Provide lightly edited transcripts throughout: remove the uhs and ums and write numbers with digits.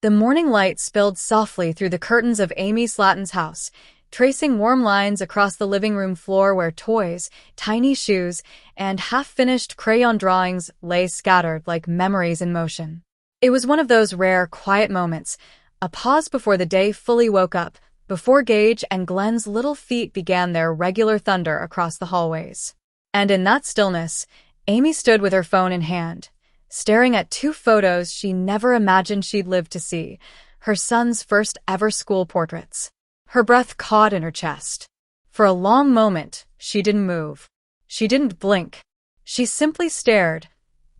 The morning light spilled softly through the curtains of Amy Slaton's house, tracing warm lines across the living room floor where toys, tiny shoes, and half-finished crayon drawings lay scattered like memories in motion. It was one of those rare, quiet moments, a pause before the day fully woke up, before Gage and Glenn's little feet began their regular thunder across the hallways. And in that stillness, Amy stood with her phone in hand, staring at two photos she never imagined she'd live to see, her son's first ever school portraits. Her breath caught in her chest. For a long moment, she didn't move. She didn't blink. She simply stared,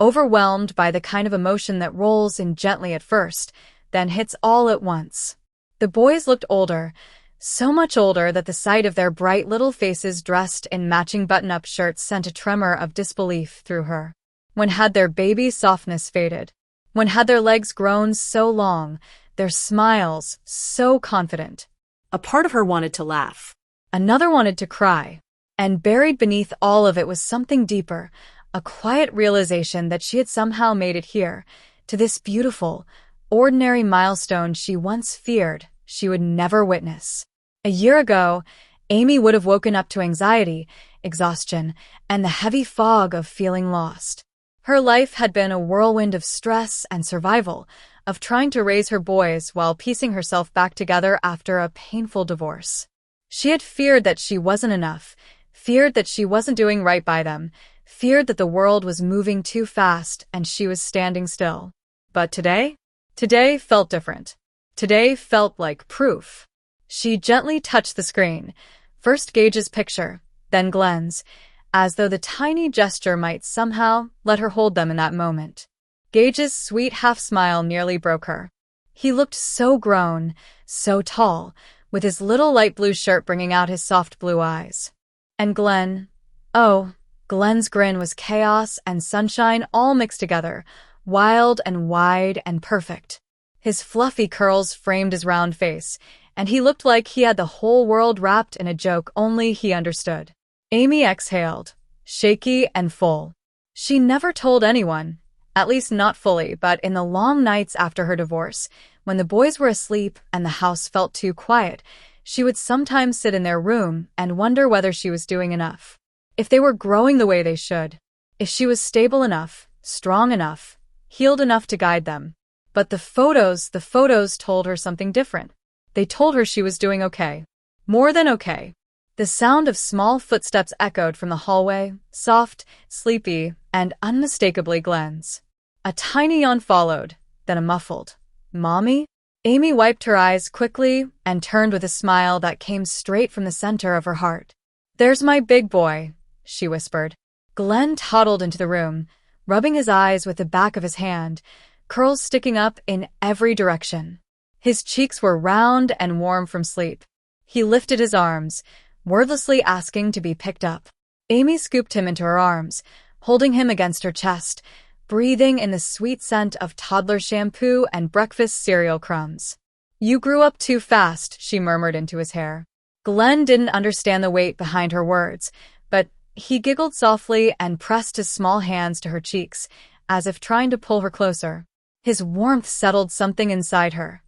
overwhelmed by the kind of emotion that rolls in gently at first, then hits all at once. The boys looked older, so much older that the sight of their bright little faces dressed in matching button-up shirts sent a tremor of disbelief through her. When had their baby softness faded? When had their legs grown so long, their smiles so confident? A part of her wanted to laugh. Another wanted to cry. And buried beneath all of it was something deeper, a quiet realization that she had somehow made it here, to this beautiful, ordinary milestone she once feared she would never witness. A year ago, Amy would have woken up to anxiety, exhaustion, and the heavy fog of feeling lost. Her life had been a whirlwind of stress and survival, of trying to raise her boys while piecing herself back together after a painful divorce. She had feared that she wasn't enough, feared that she wasn't doing right by them, feared that the world was moving too fast and she was standing still. But today? Today felt different. Today felt like proof. She gently touched the screen, first Gage's picture, then Glenn's, as though the tiny gesture might somehow let her hold them in that moment. Gage's sweet half-smile nearly broke her. He looked so grown, so tall, with his little light blue shirt bringing out his soft blue eyes. And Glenn, oh, Glenn's grin was chaos and sunshine all mixed together, wild and wide and perfect. His fluffy curls framed his round face, and he looked like he had the whole world wrapped in a joke only he understood. Amy exhaled, shaky and full. She never told anyone, at least not fully, but in the long nights after her divorce, when the boys were asleep and the house felt too quiet, she would sometimes sit in their room and wonder whether she was doing enough. If they were growing the way they should. If she was stable enough, strong enough, healed enough to guide them. But the photos told her something different. They told her she was doing okay. More than okay. The sound of small footsteps echoed from the hallway, soft, sleepy, and unmistakably Glenn's. A tiny yawn followed, then a muffled, "Mommy?" Amy wiped her eyes quickly and turned with a smile that came straight from the center of her heart. "There's my big boy," she whispered. Glenn toddled into the room, rubbing his eyes with the back of his hand, curls sticking up in every direction. His cheeks were round and warm from sleep. He lifted his arms, wordlessly asking to be picked up. Amy scooped him into her arms, holding him against her chest, breathing in the sweet scent of toddler shampoo and breakfast cereal crumbs. "You grew up too fast," she murmured into his hair. Glenn didn't understand the weight behind her words, but he giggled softly and pressed his small hands to her cheeks, as if trying to pull her closer. His warmth settled something inside her,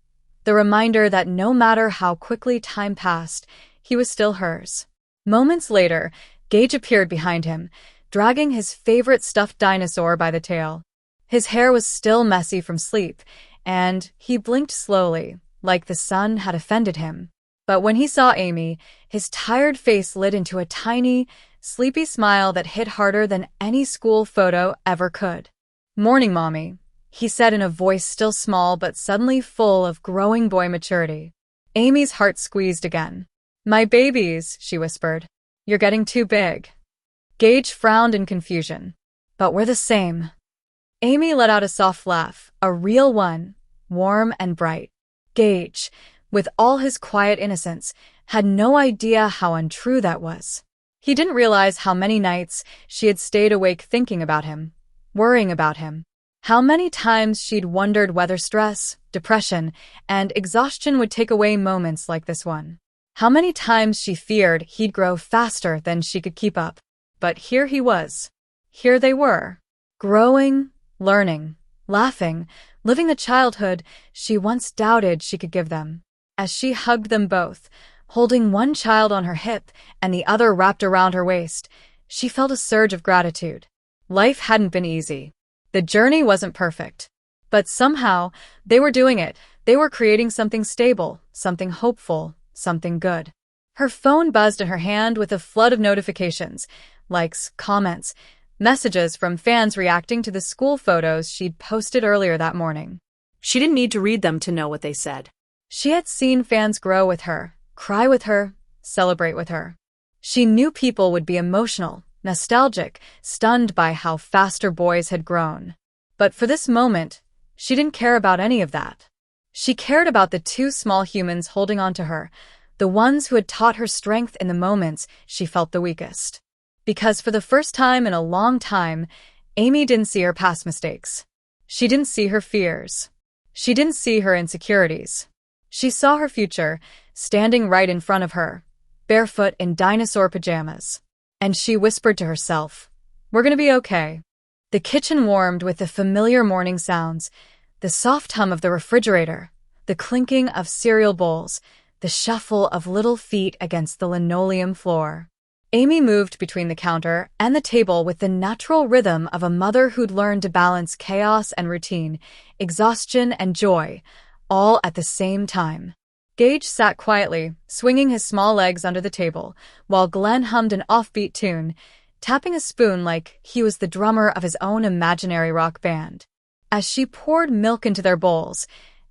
the reminder that no matter how quickly time passed, he was still hers. Moments later, Gage appeared behind him, dragging his favorite stuffed dinosaur by the tail. His hair was still messy from sleep, and he blinked slowly, like the sun had offended him. But when he saw Amy, his tired face lit into a tiny, sleepy smile that hit harder than any school photo ever could. "Morning, Mommy," he said in a voice still small but suddenly full of growing boy maturity. Amy's heart squeezed again. "My babies," she whispered. "You're getting too big." Gage frowned in confusion. "But we're the same." Amy let out a soft laugh, a real one, warm and bright. Gage, with all his quiet innocence, had no idea how untrue that was. He didn't realize how many nights she had stayed awake thinking about him, worrying about him. How many times she'd wondered whether stress, depression, and exhaustion would take away moments like this one. How many times she feared he'd grow faster than she could keep up. But here he was. Here they were. Growing, learning, laughing, living the childhood she once doubted she could give them. As she hugged them both, holding one child on her hip and the other wrapped around her waist, she felt a surge of gratitude. Life hadn't been easy. The journey wasn't perfect. But somehow, they were doing it. They were creating something stable, something hopeful, something good. Her phone buzzed in her hand with a flood of notifications, likes, comments, messages from fans reacting to the school photos she'd posted earlier that morning. She didn't need to read them to know what they said. She had seen fans grow with her, cry with her, celebrate with her. She knew people would be emotional, nostalgic, stunned by how fast her boys had grown. But for this moment, she didn't care about any of that. She cared about the two small humans holding on to her, the ones who had taught her strength in the moments she felt the weakest. Because for the first time in a long time, Amy didn't see her past mistakes. She didn't see her fears. She didn't see her insecurities. She saw her future, standing right in front of her, barefoot in dinosaur pajamas. And she whispered to herself, "We're gonna be okay." The kitchen warmed with the familiar morning sounds, the soft hum of the refrigerator, the clinking of cereal bowls, the shuffle of little feet against the linoleum floor. Amy moved between the counter and the table with the natural rhythm of a mother who'd learned to balance chaos and routine, exhaustion and joy, all at the same time. Gage sat quietly, swinging his small legs under the table, while Glenn hummed an offbeat tune, tapping a spoon like he was the drummer of his own imaginary rock band. As she poured milk into their bowls,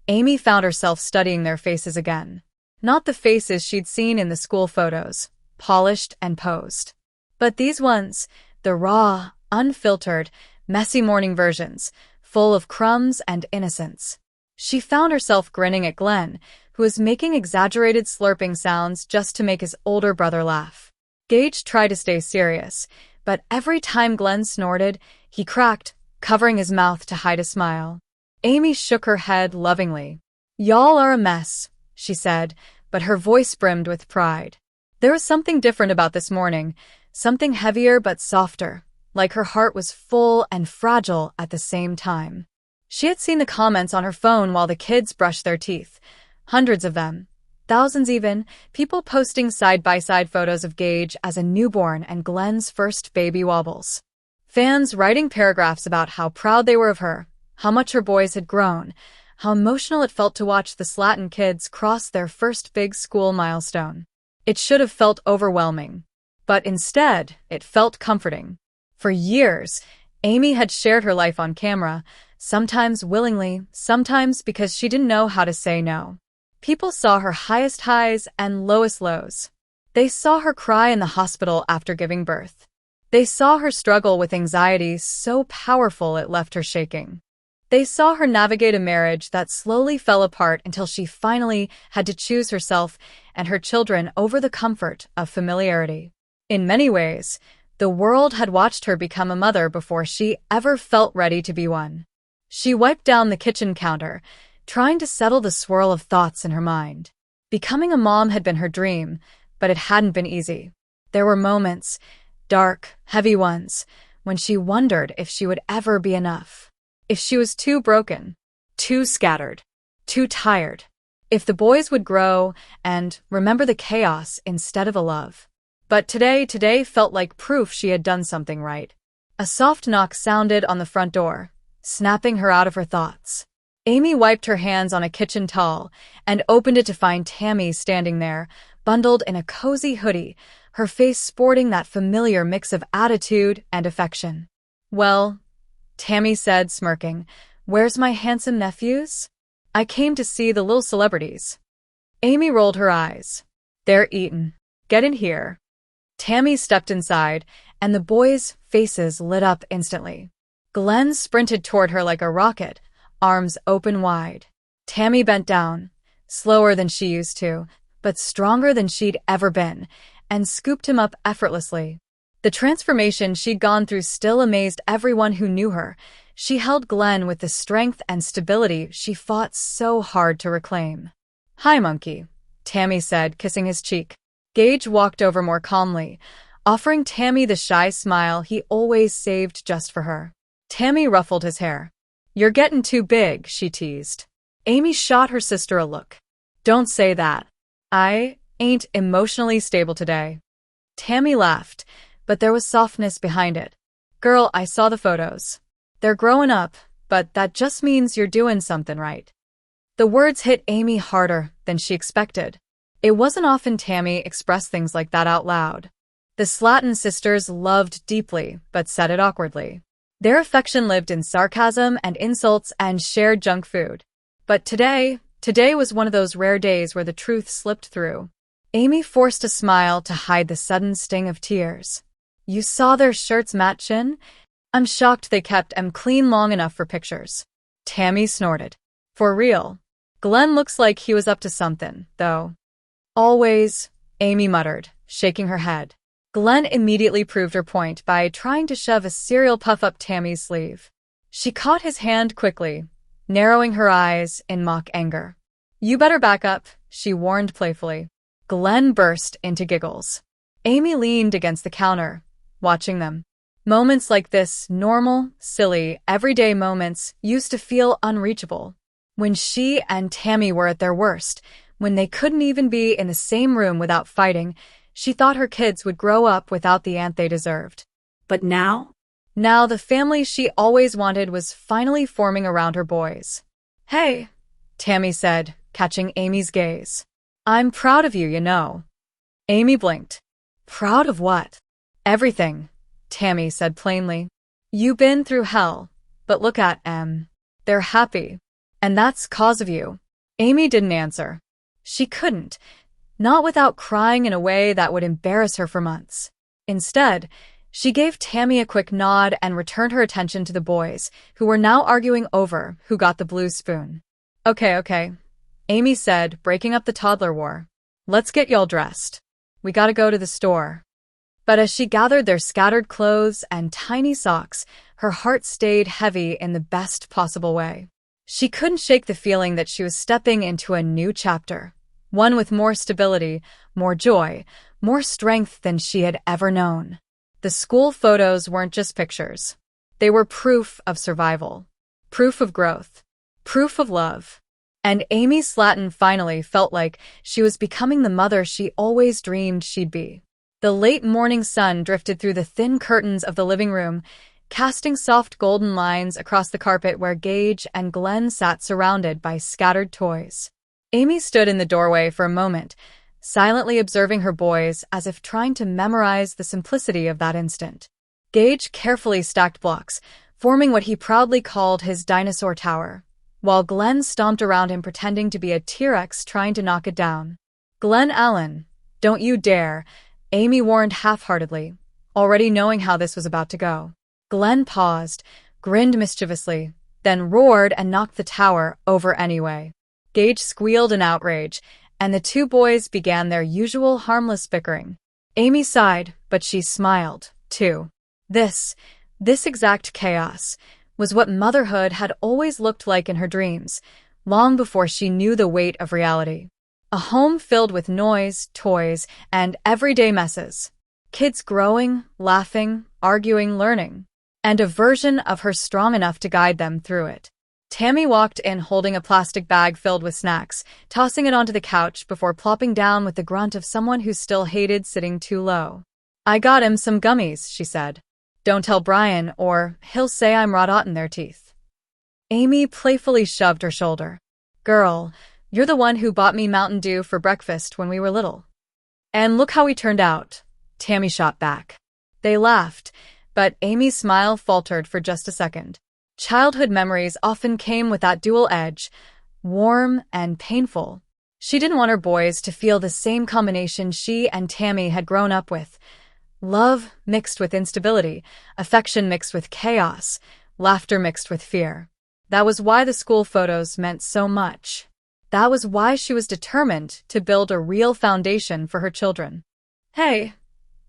Amy found herself studying their faces again. Not the faces she'd seen in the school photos, polished and posed. But these ones, the raw, unfiltered, messy morning versions, full of crumbs and innocence. She found herself grinning at Glenn, who was making exaggerated slurping sounds just to make his older brother laugh. Gage tried to stay serious, but every time Glenn snorted, he cracked, covering his mouth to hide a smile. Amy shook her head lovingly. "Y'all are a mess," she said, but her voice brimmed with pride. There was something different about this morning, something heavier but softer, like her heart was full and fragile at the same time. She had seen the comments on her phone while the kids brushed their teeth. Hundreds of them, thousands even, people posting side-by-side photos of Gage as a newborn and Glenn's first baby wobbles. Fans writing paragraphs about how proud they were of her, how much her boys had grown, how emotional it felt to watch the Slaton kids cross their first big school milestone. It should have felt overwhelming. But instead, it felt comforting. For years, Amy had shared her life on camera, sometimes willingly, sometimes because she didn't know how to say no. People saw her highest highs and lowest lows. They saw her cry in the hospital after giving birth. They saw her struggle with anxiety so powerful it left her shaking. They saw her navigate a marriage that slowly fell apart until she finally had to choose herself and her children over the comfort of familiarity. In many ways, the world had watched her become a mother before she ever felt ready to be one. She wiped down the kitchen counter, trying to settle the swirl of thoughts in her mind. Becoming a mom had been her dream, but it hadn't been easy. There were moments, dark, heavy ones, when she wondered if she would ever be enough. If she was too broken, too scattered, too tired. If the boys would grow and remember the chaos instead of the love. But today felt like proof she had done something right. A soft knock sounded on the front door, snapping her out of her thoughts. Amy wiped her hands on a kitchen towel and opened it to find Tammy standing there, bundled in a cozy hoodie, her face sporting that familiar mix of attitude and affection. "Well," Tammy said, smirking, "where's my handsome nephews? I came to see the little celebrities." Amy rolled her eyes. "They're eaten. Get in here." Tammy stepped inside, and the boys' faces lit up instantly. Glenn sprinted toward her like a rocket, arms open wide. Tammy bent down, slower than she used to, but stronger than she'd ever been, and scooped him up effortlessly. The transformation she'd gone through still amazed everyone who knew her. She held Glenn with the strength and stability she fought so hard to reclaim. "Hi, monkey," Tammy said, kissing his cheek. Gage walked over more calmly, offering Tammy the shy smile he always saved just for her. Tammy ruffled his hair. You're getting too big, she teased. Amy shot her sister a look. Don't say that. I ain't emotionally stable today. Tammy laughed, but there was softness behind it. Girl, I saw the photos. They're growing up, but that just means you're doing something right. The words hit Amy harder than she expected. It wasn't often Tammy expressed things like that out loud. The Slaton sisters loved deeply, but said it awkwardly. Their affection lived in sarcasm and insults and shared junk food. But today was one of those rare days where the truth slipped through. Amy forced a smile to hide the sudden sting of tears. You saw their shirts matchin'? I'm shocked they kept 'em clean long enough for pictures. Tammy snorted. For real. Glenn looks like he was up to something, though. Always, Amy muttered, shaking her head. Glenn immediately proved her point by trying to shove a cereal puff up Tammy's sleeve. She caught his hand quickly, narrowing her eyes in mock anger. You better back up, she warned playfully. Glenn burst into giggles. Amy leaned against the counter, watching them. Moments like this, normal, silly, everyday moments, used to feel unreachable. When she and Tammy were at their worst, when they couldn't even be in the same room without fighting, she thought her kids would grow up without the aunt they deserved. But now? Now the family she always wanted was finally forming around her boys. Hey, Tammy said, catching Amy's gaze. I'm proud of you, you know. Amy blinked. Proud of what? Everything, Tammy said plainly. You've been through hell, but look at 'em. They're happy. And that's 'cause of you. Amy didn't answer. She couldn't. Not without crying in a way that would embarrass her for months. Instead, she gave Tammy a quick nod and returned her attention to the boys, who were now arguing over who got the blue spoon. Okay, Amy said, breaking up the toddler war. Let's get y'all dressed. We gotta go to the store. But as she gathered their scattered clothes and tiny socks, her heart stayed heavy in the best possible way. She couldn't shake the feeling that she was stepping into a new chapter. One with more stability, more joy, more strength than she had ever known. The school photos weren't just pictures. They were proof of survival, proof of growth, proof of love. And Amy Slaton finally felt like she was becoming the mother she always dreamed she'd be. The late morning sun drifted through the thin curtains of the living room, casting soft golden lines across the carpet where Gage and Glenn sat surrounded by scattered toys. Amy stood in the doorway for a moment, silently observing her boys as if trying to memorize the simplicity of that instant. Gage carefully stacked blocks, forming what he proudly called his dinosaur tower, while Glenn stomped around him pretending to be a T-Rex trying to knock it down. Glenn Allen, don't you dare, Amy warned half-heartedly, already knowing how this was about to go. Glenn paused, grinned mischievously, then roared and knocked the tower over anyway. Gage squealed in outrage, and the two boys began their usual harmless bickering. Amy sighed, but she smiled, too. This exact chaos was what motherhood had always looked like in her dreams, long before she knew the weight of reality. A home filled with noise, toys, and everyday messes. Kids growing, laughing, arguing, learning. And a version of her strong enough to guide them through it. Tammy walked in holding a plastic bag filled with snacks, tossing it onto the couch before plopping down with the grunt of someone who still hated sitting too low. I got him some gummies, she said. Don't tell Brian, or he'll say I'm rot-in their teeth. Amy playfully shoved her shoulder. Girl, you're the one who bought me Mountain Dew for breakfast when we were little. And look how we turned out, Tammy shot back. They laughed, but Amy's smile faltered for just a second. Childhood memories often came with that dual edge, warm and painful. She didn't want her boys to feel the same combination she and Tammy had grown up with. Love mixed with instability, affection mixed with chaos, laughter mixed with fear. That was why the school photos meant so much. That was why she was determined to build a real foundation for her children. Hey,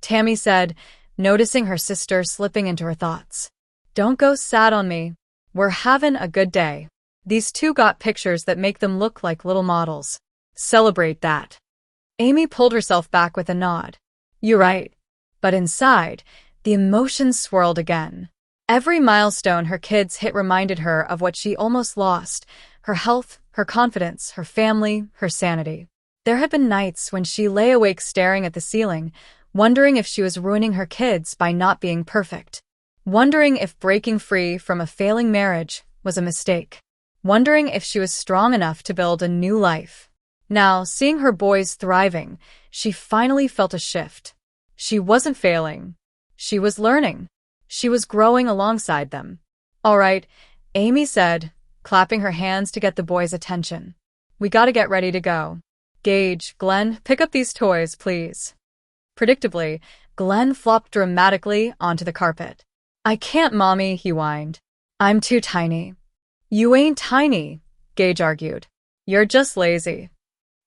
Tammy said, noticing her sister slipping into her thoughts. Don't go sad on me. We're having a good day. These two got pictures that make them look like little models. Celebrate that. Amy pulled herself back with a nod. You're right. But inside, the emotions swirled again. Every milestone her kids hit reminded her of what she almost lost: her health, her confidence, her family, her sanity. There had been nights when she lay awake staring at the ceiling, wondering if she was ruining her kids by not being perfect. Wondering if breaking free from a failing marriage was a mistake. Wondering if she was strong enough to build a new life. Now, seeing her boys thriving, she finally felt a shift. She wasn't failing. She was learning. She was growing alongside them. "All right," Amy said, clapping her hands to get the boys' attention. "We gotta get ready to go. Gage, Glenn, pick up these toys, please." Predictably, Glenn flopped dramatically onto the carpet. "I can't, Mommy," he whined. "I'm too tiny." "You ain't tiny," Gage argued. "You're just lazy."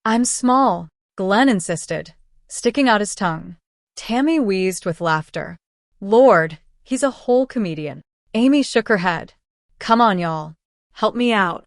"I'm small," Glenn insisted, sticking out his tongue. Tammy wheezed with laughter. "Lord, he's a whole comedian." Amy shook her head. "Come on, y'all. Help me out."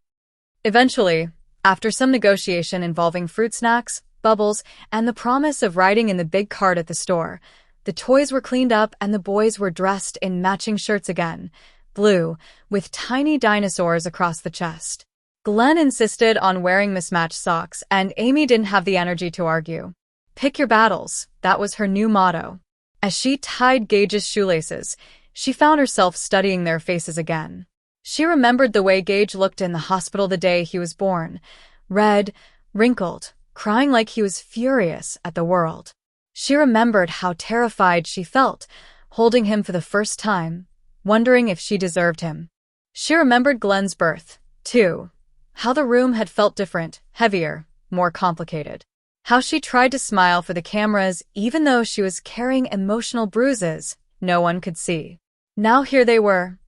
Eventually, after some negotiation involving fruit snacks, bubbles, and the promise of riding in the big cart at the store, the toys were cleaned up and the boys were dressed in matching shirts again, blue, with tiny dinosaurs across the chest. Glenn insisted on wearing mismatched socks, and Amy didn't have the energy to argue. Pick your battles, that was her new motto. As she tied Gage's shoelaces, she found herself studying their faces again. She remembered the way Gage looked in the hospital the day he was born, red, wrinkled, crying like he was furious at the world. She remembered how terrified she felt, holding him for the first time, wondering if she deserved him. She remembered Glenn's birth, too. How the room had felt different, heavier, more complicated. How she tried to smile for the cameras even though she was carrying emotional bruises no one could see. Now here they were,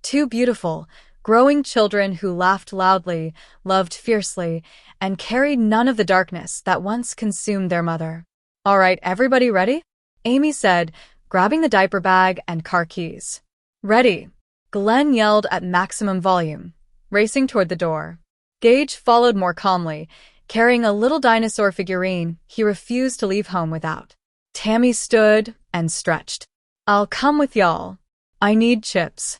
two beautiful, growing children who laughed loudly, loved fiercely, and carried none of the darkness that once consumed their mother. "All right, everybody ready?" Amy said, grabbing the diaper bag and car keys. "Ready," Glenn yelled at maximum volume, racing toward the door. Gage followed more calmly, carrying a little dinosaur figurine he refused to leave home without. Tammy stood and stretched. "I'll come with y'all. I need chips."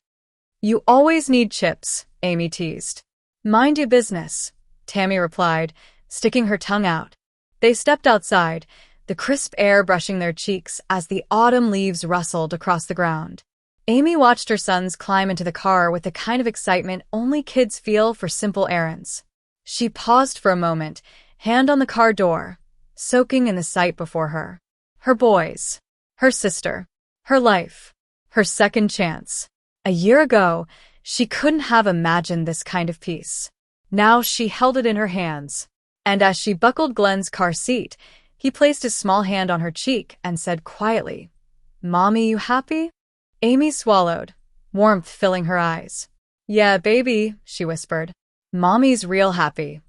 "You always need chips," Amy teased. "Mind your business," Tammy replied, sticking her tongue out. They stepped outside, the crisp air brushing their cheeks as the autumn leaves rustled across the ground. Amy watched her sons climb into the car with the kind of excitement only kids feel for simple errands. She paused for a moment, hand on the car door, soaking in the sight before her. Her boys, her sister, her life, her second chance. A year ago, she couldn't have imagined this kind of peace. Now she held it in her hands, and as she buckled Glenn's car seat, he placed his small hand on her cheek and said quietly, "Mommy, you happy?" Amy swallowed, warmth filling her eyes. "Yeah, baby," she whispered. "Mommy's real happy."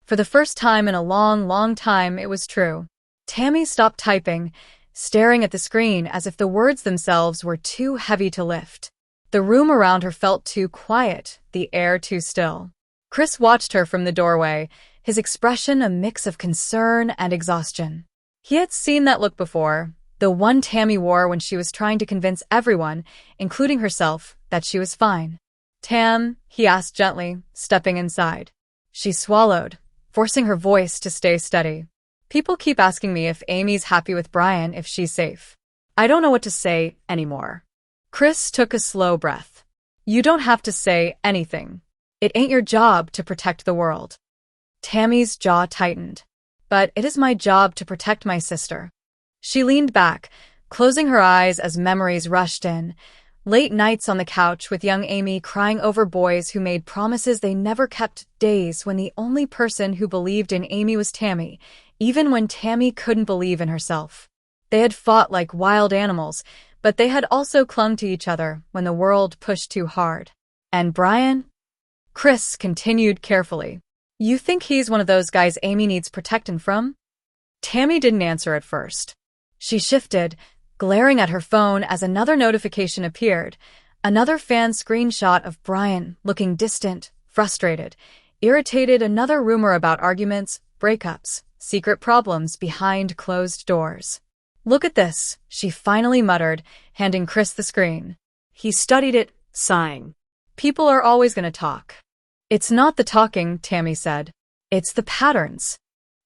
For the first time in a long, long time, it was true. Tammy stopped typing, staring at the screen as if the words themselves were too heavy to lift. The room around her felt too quiet, the air too still. Chris watched her from the doorway, his expression a mix of concern and exhaustion. He had seen that look before, the one Tammy wore when she was trying to convince everyone, including herself, that she was fine. "Tam," he asked gently, stepping inside. She swallowed, forcing her voice to stay steady. "People keep asking me if Amy's happy with Brian, if she's safe. I don't know what to say anymore." Chris took a slow breath. "You don't have to say anything. It ain't your job to protect the world." Tammy's jaw tightened. "But it is my job to protect my sister." She leaned back, closing her eyes as memories rushed in. Late nights on the couch with young Amy crying over boys who made promises they never kept, days when the only person who believed in Amy was Tammy, even when Tammy couldn't believe in herself. They had fought like wild animals, but they had also clung to each other when the world pushed too hard. "And Brian?" Chris continued carefully. "You think he's one of those guys Amy needs protecting from?" Tammy didn't answer at first. She shifted, glaring at her phone as another notification appeared, another fan screenshot of Brian looking distant, frustrated, irritated, another rumor about arguments, breakups, secret problems behind closed doors. "Look at this," she finally muttered, handing Chris the screen. He studied it, sighing. People are always going to talk. It's not the talking, Tammy said. It's the patterns.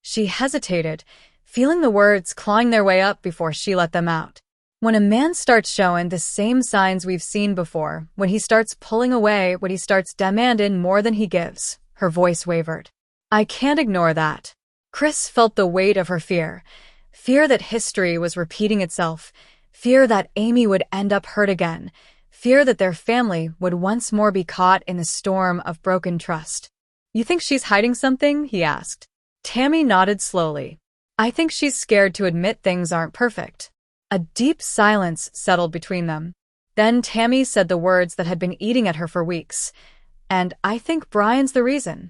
She hesitated, feeling the words clawing their way up before she let them out. When a man starts showing the same signs we've seen before, when he starts pulling away, when he starts demanding more than he gives, her voice wavered. I can't ignore that. Chris felt the weight of her fear. Fear that history was repeating itself. Fear that Amy would end up hurt again. Fear that their family would once more be caught in the storm of broken trust. You think she's hiding something? He asked. Tammy nodded slowly. I think she's scared to admit things aren't perfect. A deep silence settled between them. Then Tammy said the words that had been eating at her for weeks. And I think Brian's the reason.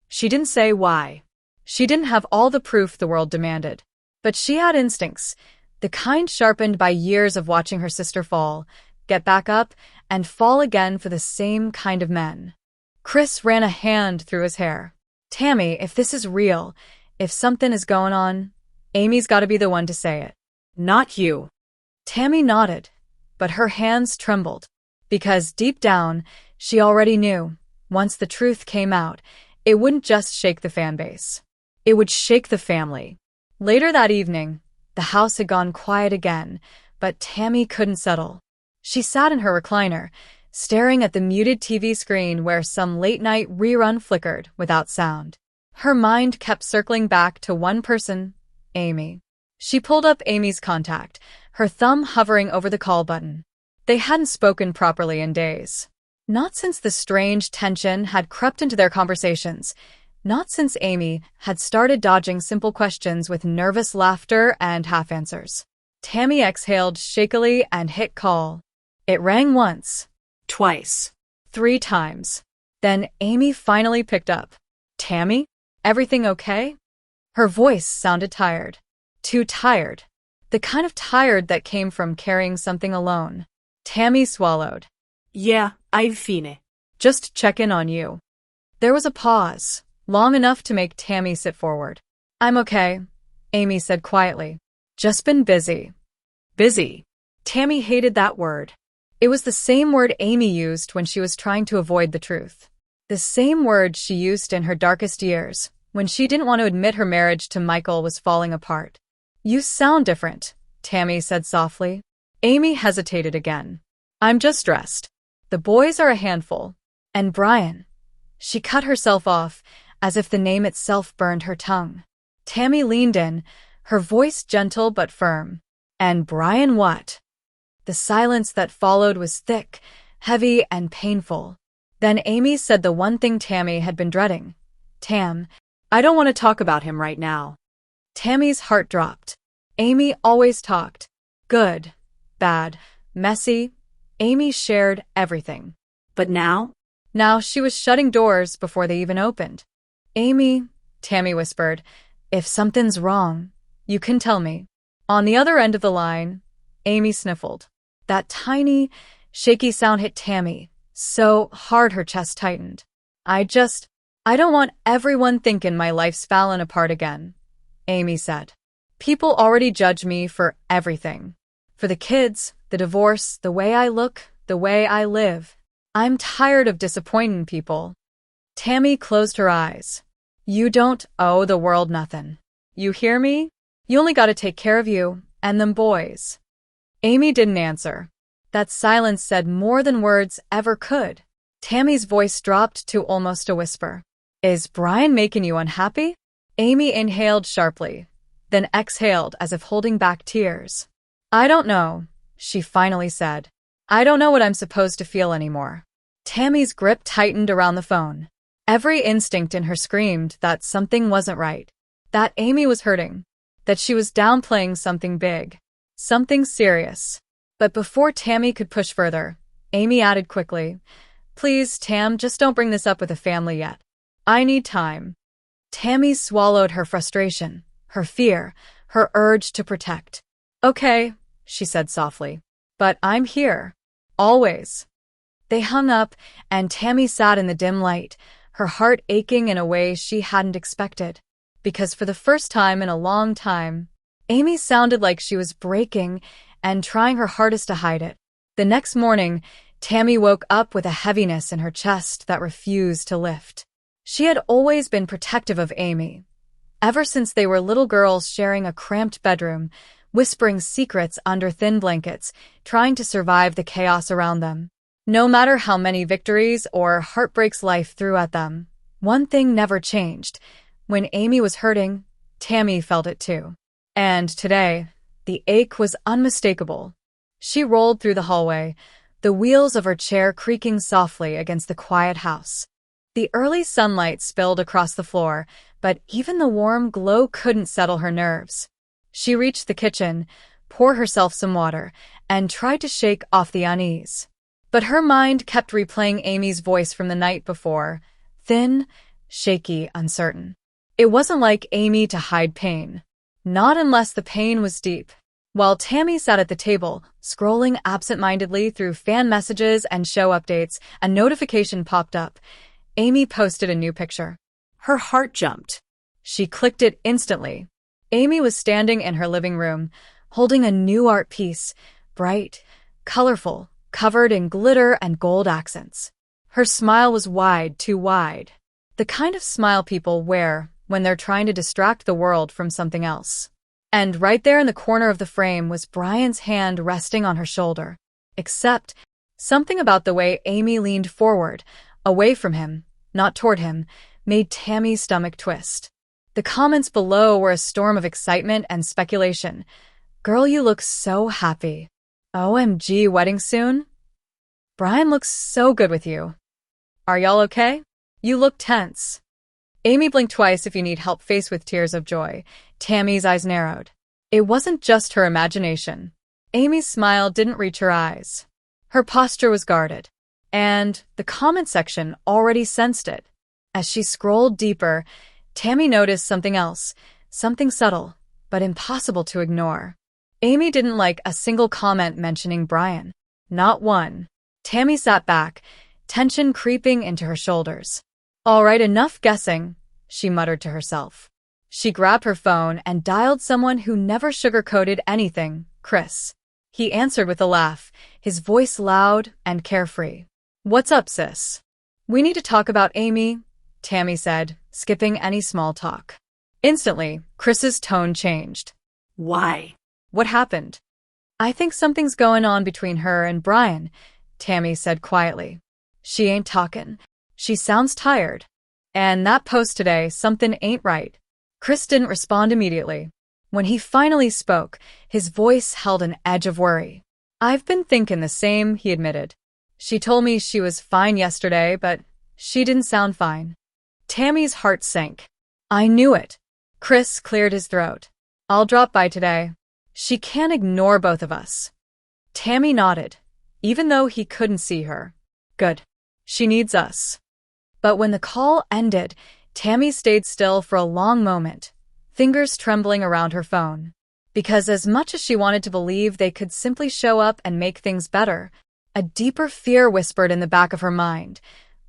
She didn't say why. She didn't have all the proof the world demanded. But she had instincts, the kind sharpened by years of watching her sister fall, get back up, and fall again for the same kind of men. Chris ran a hand through his hair. Tammy, if this is real, if something is going on, Amy's got to be the one to say it. Not you. Tammy nodded, but her hands trembled, because deep down, she already knew, once the truth came out, it wouldn't just shake the fan base. It would shake the family. Later that evening, the house had gone quiet again, but Tammy couldn't settle. She sat in her recliner, staring at the muted TV screen where some late-night rerun flickered without sound. Her mind kept circling back to one person, Amy. She pulled up Amy's contact, her thumb hovering over the call button. They hadn't spoken properly in days. Not since the strange tension had crept into their conversations. Not since Amy had started dodging simple questions with nervous laughter and half-answers. Tammy exhaled shakily and hit call. It rang once. Twice. 3 times. Then Amy finally picked up. Tammy? Everything okay? Her voice sounded tired. Too tired. The kind of tired that came from carrying something alone. Tammy swallowed. Yeah, I've fine. Just check in on you. There was a pause, long enough to make Tammy sit forward. I'm okay, Amy said quietly. Just been busy. Busy. Tammy hated that word. It was the same word Amy used when she was trying to avoid the truth. The same word she used in her darkest years, when she didn't want to admit her marriage to Michael was falling apart. You sound different, Tammy said softly. Amy hesitated again. I'm just stressed. The boys are a handful. And Brian. She cut herself off, as if the name itself burned her tongue. Tammy leaned in, her voice gentle but firm. And Brian what? The silence that followed was thick, heavy, and painful. Then Amy said the one thing Tammy had been dreading. Tam, I don't want to talk about him right now. Tammy's heart dropped. Amy always talked. Good, bad, messy. Amy shared everything. But now? Now she was shutting doors before they even opened. Amy, Tammy whispered, if something's wrong, you can tell me. On the other end of the line, Amy sniffled. That tiny, shaky sound hit Tammy so hard her chest tightened. I don't want everyone thinking my life's fallen apart again, Amy said. People already judge me for everything. For the kids, the divorce, the way I look, the way I live. I'm tired of disappointing people. Tammy closed her eyes. You don't owe the world nothing. You hear me? You only gotta take care of you and them boys. Amy didn't answer. That silence said more than words ever could. Tammy's voice dropped to almost a whisper. Is Brian making you unhappy? Amy inhaled sharply, then exhaled as if holding back tears. I don't know, she finally said. I don't know what I'm supposed to feel anymore. Tammy's grip tightened around the phone. Every instinct in her screamed that something wasn't right, that Amy was hurting, that she was downplaying something big, something serious. But before Tammy could push further, Amy added quickly, Please, Tam, just don't bring this up with the family yet. I need time. Tammy swallowed her frustration, her fear, her urge to protect. Okay, she said softly. But I'm here. Always. They hung up, and Tammy sat in the dim light, her heart aching in a way she hadn't expected. Because for the first time in a long time, Amy sounded like she was breaking and trying her hardest to hide it. The next morning, Tammy woke up with a heaviness in her chest that refused to lift. She had always been protective of Amy, ever since they were little girls sharing a cramped bedroom, whispering secrets under thin blankets, trying to survive the chaos around them. No matter how many victories or heartbreaks life threw at them, one thing never changed. When Amy was hurting, Tammy felt it too. And today, the ache was unmistakable. She rolled through the hallway, the wheels of her chair creaking softly against the quiet house. The early sunlight spilled across the floor, but even the warm glow couldn't settle her nerves. She reached the kitchen, poured herself some water, and tried to shake off the unease. But her mind kept replaying Amy's voice from the night before, thin, shaky, uncertain. It wasn't like Amy to hide pain. Not unless the pain was deep. While Tammy sat at the table, scrolling absent-mindedly through fan messages and show updates, a notification popped up. Amy posted a new picture. Her heart jumped. She clicked it instantly. Amy was standing in her living room, holding a new art piece, bright, colorful, covered in glitter and gold accents. Her smile was wide, too wide. The kind of smile people wear when they're trying to distract the world from something else. And right there in the corner of the frame was Brian's hand resting on her shoulder. Except, something about the way Amy leaned forward, away from him, not toward him, made Tammy's stomach twist. The comments below were a storm of excitement and speculation. "Girl, you look so happy. OMG, wedding soon? Brian looks so good with you. Are y'all okay? You look tense." Amy blinked twice if you need help faced with tears of joy. Tammy's eyes narrowed. It wasn't just her imagination. Amy's smile didn't reach her eyes. Her posture was guarded. And the comment section already sensed it. As she scrolled deeper, Tammy noticed something else, something subtle, but impossible to ignore. Amy didn't like a single comment mentioning Brian. Not one. Tammy sat back, tension creeping into her shoulders. "All right, enough guessing," she muttered to herself. She grabbed her phone and dialed someone who never sugarcoated anything, Chris. He answered with a laugh, his voice loud and carefree. "What's up, sis?" "We need to talk about Amy," Tammy said, skipping any small talk. Instantly, Chris's tone changed. "Why? "What happened?" "I think something's going on between her and Brian," Tammy said quietly. "She ain't talking. She sounds tired. And that post today, something ain't right." Chris didn't respond immediately. When he finally spoke, his voice held an edge of worry. "I've been thinking the same," he admitted. "She told me she was fine yesterday, but she didn't sound fine." Tammy's heart sank. "I knew it." Chris cleared his throat. "I'll drop by today. She can't ignore both of us." Tammy nodded, even though he couldn't see her. "Good. She needs us." But when the call ended, Tammy stayed still for a long moment, fingers trembling around her phone. Because as much as she wanted to believe they could simply show up and make things better, a deeper fear whispered in the back of her mind.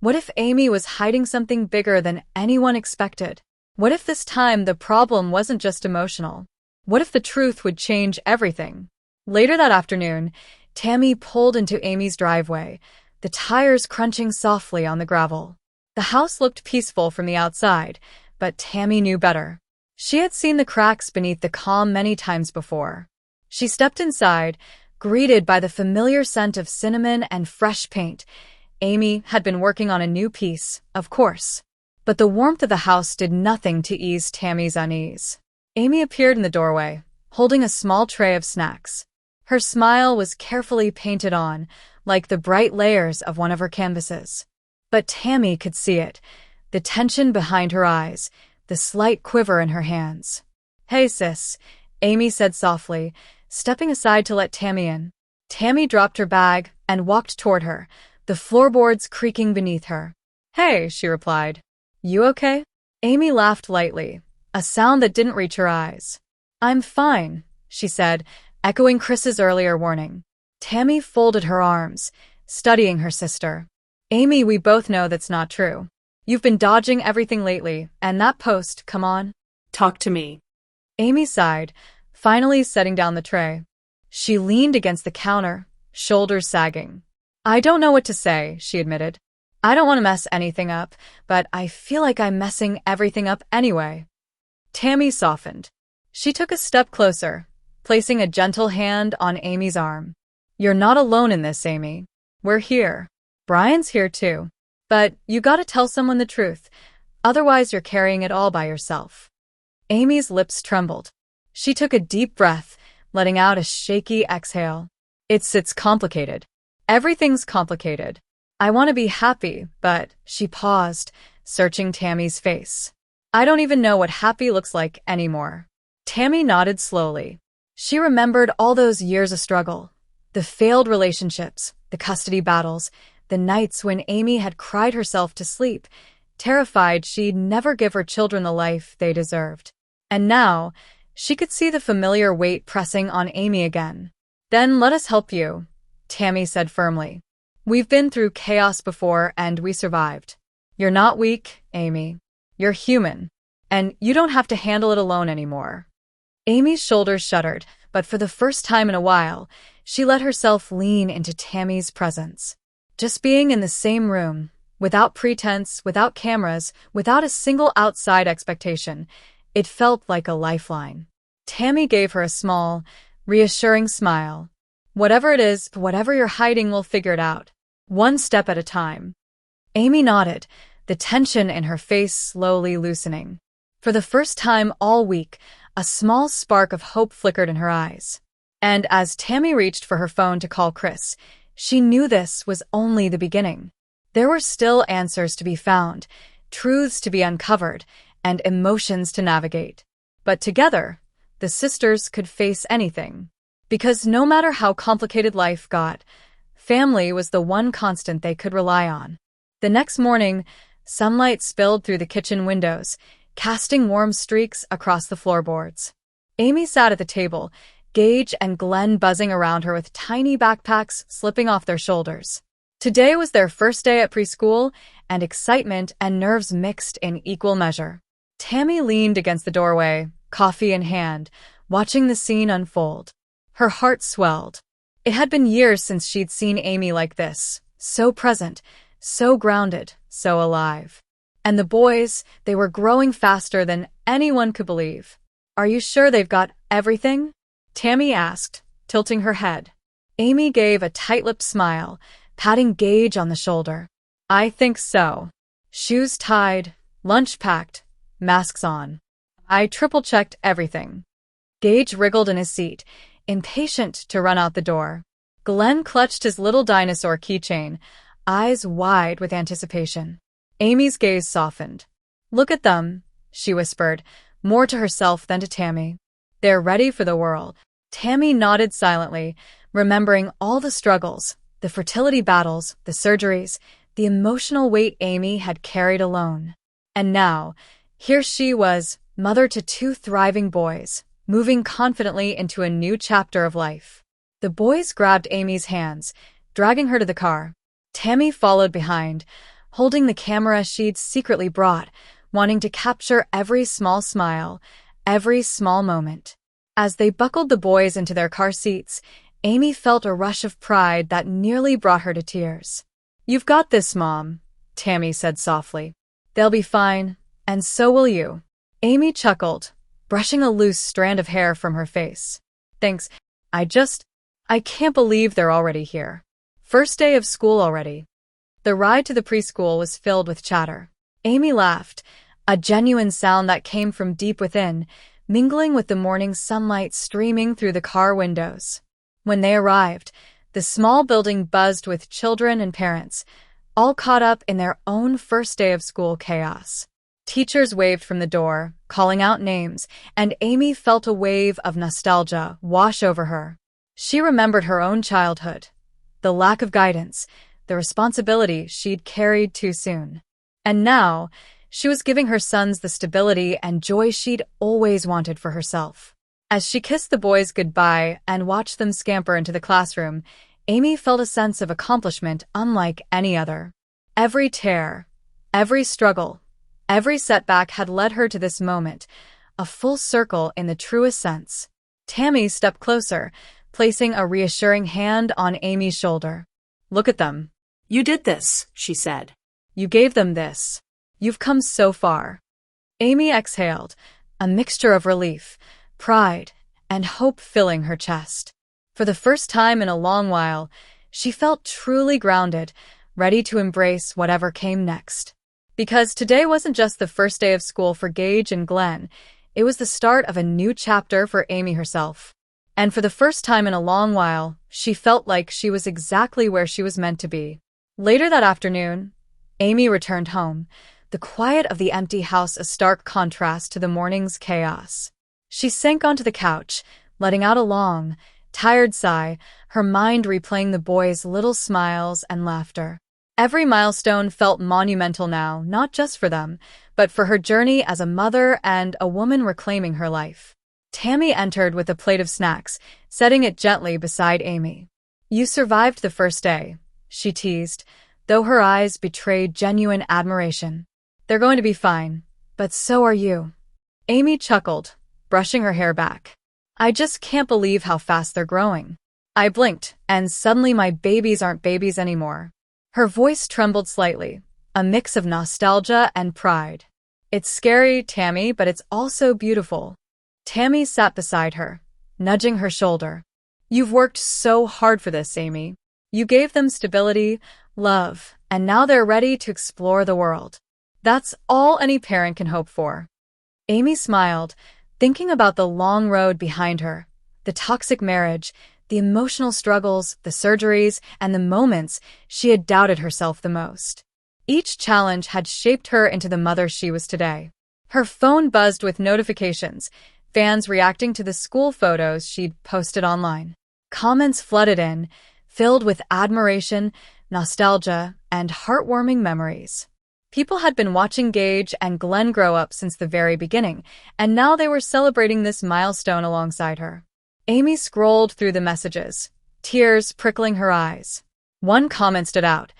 What if Amy was hiding something bigger than anyone expected? What if this time the problem wasn't just emotional? What if the truth would change everything? Later that afternoon, Tammy pulled into Amy's driveway, the tires crunching softly on the gravel. The house looked peaceful from the outside, but Tammy knew better. She had seen the cracks beneath the calm many times before. She stepped inside, greeted by the familiar scent of cinnamon and fresh paint. Amy had been working on a new piece, of course. But the warmth of the house did nothing to ease Tammy's unease. Amy appeared in the doorway, holding a small tray of snacks. Her smile was carefully painted on, like the bright layers of one of her canvases. But Tammy could see it, the tension behind her eyes, the slight quiver in her hands. "Hey, sis," Amy said softly, stepping aside to let Tammy in. Tammy dropped her bag and walked toward her, the floorboards creaking beneath her. "Hey," she replied. "You okay?" Amy laughed lightly, a sound that didn't reach her eyes. "I'm fine," she said, echoing Chris's earlier warning. Tammy folded her arms, studying her sister. "Amy, we both know that's not true. You've been dodging everything lately, and that post, come on." "Talk to me." Amy sighed, finally setting down the tray. She leaned against the counter, shoulders sagging. "I don't know what to say," she admitted. "I don't want to mess anything up, but I feel like I'm messing everything up anyway." Tammy softened. She took a step closer, placing a gentle hand on Amy's arm. "You're not alone in this, Amy. We're here. Brian's here too. But you gotta tell someone the truth, otherwise you're carrying it all by yourself." Amy's lips trembled. She took a deep breath, letting out a shaky exhale. It's complicated. Everything's complicated. I want to be happy, but..." She paused, searching Tammy's face. "I don't even know what happy looks like anymore." Tammy nodded slowly. She remembered all those years of struggle, the failed relationships, the custody battles, the nights when Amy had cried herself to sleep, terrified she'd never give her children the life they deserved. And now, she could see the familiar weight pressing on Amy again. "Then let us help you," Tammy said firmly. "We've been through chaos before and we survived. You're not weak, Amy. You're human. And you don't have to handle it alone anymore." Amy's shoulders shuddered, but for the first time in a while, she let herself lean into Tammy's presence. Just being in the same room, without pretense, without cameras, without a single outside expectation, it felt like a lifeline. Tammy gave her a small, reassuring smile. "Whatever it is, whatever you're hiding, we'll figure it out. One step at a time." Amy nodded, the tension in her face slowly loosening. For the first time all week, a small spark of hope flickered in her eyes. And as Tammy reached for her phone to call Chris, she knew this was only the beginning. There were still answers to be found, truths to be uncovered, and emotions to navigate. But together, the sisters could face anything. Because no matter how complicated life got, family was the one constant they could rely on. The next morning, sunlight spilled through the kitchen windows, casting warm streaks across the floorboards. Amy sat at the table, Gage and Glenn buzzing around her with tiny backpacks slipping off their shoulders. Today was their first day at preschool, and excitement and nerves mixed in equal measure. Tammy leaned against the doorway, coffee in hand, watching the scene unfold. Her heart swelled. It had been years since she'd seen Amy like this, so present, so grounded, so alive. And the boys, they were growing faster than anyone could believe. "Are you sure they've got everything?" Tammy asked, tilting her head. Amy gave a tight-lipped smile, patting Gage on the shoulder. "I think so. Shoes tied, lunch packed, masks on. I triple-checked everything." Gage wriggled in his seat, impatient to run out the door. Glenn clutched his little dinosaur keychain, eyes wide with anticipation. Amy's gaze softened. "Look at them," she whispered, more to herself than to Tammy. "They're ready for the world." Tammy nodded silently, remembering all the struggles, the fertility battles, the surgeries, the emotional weight Amy had carried alone. And now, here she was, mother to 2 thriving boys, moving confidently into a new chapter of life. The boys grabbed Amy's hands, dragging her to the car. Tammy followed behind, holding the camera she'd secretly brought, wanting to capture every small smile, every small moment. As they buckled the boys into their car seats, Amy felt a rush of pride that nearly brought her to tears. "You've got this, Mom," Tammy said softly. "They'll be fine, and so will you." Amy chuckled, brushing a loose strand of hair from her face. "Thanks. I can't believe they're already here. First day of school already." The ride to the preschool was filled with chatter. Amy laughed, a genuine sound that came from deep within, mingling with the morning sunlight streaming through the car windows. When they arrived, the small building buzzed with children and parents, all caught up in their own first day of school chaos. Teachers waved from the door, calling out names, and Amy felt a wave of nostalgia wash over her. She remembered her own childhood, the lack of guidance, the responsibility she'd carried too soon. And now, she was giving her sons the stability and joy she'd always wanted for herself. As she kissed the boys goodbye and watched them scamper into the classroom, Amy felt a sense of accomplishment unlike any other. Every tear, every struggle, every setback had led her to this moment, a full circle in the truest sense. Tammy stepped closer, placing a reassuring hand on Amy's shoulder. "Look at them. You did this," she said. You gave them this. You've come so far." Amy exhaled, a mixture of relief, pride, and hope filling her chest. For the first time in a long while, she felt truly grounded, ready to embrace whatever came next. Because today wasn't just the first day of school for Gage and Glenn, it was the start of a new chapter for Amy herself. And for the first time in a long while, she felt like she was exactly where she was meant to be. Later that afternoon, Amy returned home, the quiet of the empty house a stark contrast to the morning's chaos. She sank onto the couch, letting out a long, tired sigh, her mind replaying the boys' little smiles and laughter. Every milestone felt monumental now, not just for them, but for her journey as a mother and a woman reclaiming her life. Tammy entered with a plate of snacks, setting it gently beside Amy. "You survived the first day," she teased, though her eyes betrayed genuine admiration. "They're going to be fine, but so are you." Amy chuckled, brushing her hair back. "I just can't believe how fast they're growing." I blinked, and suddenly my babies aren't babies anymore. Her voice trembled slightly, a mix of nostalgia and pride. "It's scary, Tammy, but it's also beautiful." Tammy sat beside her, nudging her shoulder. "You've worked so hard for this, Amy. You gave them stability, love, and now they're ready to explore the world. That's all any parent can hope for." Amy smiled, thinking about the long road behind her, the toxic marriage, the emotional struggles, the surgeries, and the moments she had doubted herself the most. Each challenge had shaped her into the mother she was today. Her phone buzzed with notifications, fans reacting to the school photos she'd posted online. Comments flooded in, filled with admiration, nostalgia, and heartwarming memories. People had been watching Gage and Glenn grow up since the very beginning, and now they were celebrating this milestone alongside her. Amy scrolled through the messages, tears prickling her eyes. One comment stood out.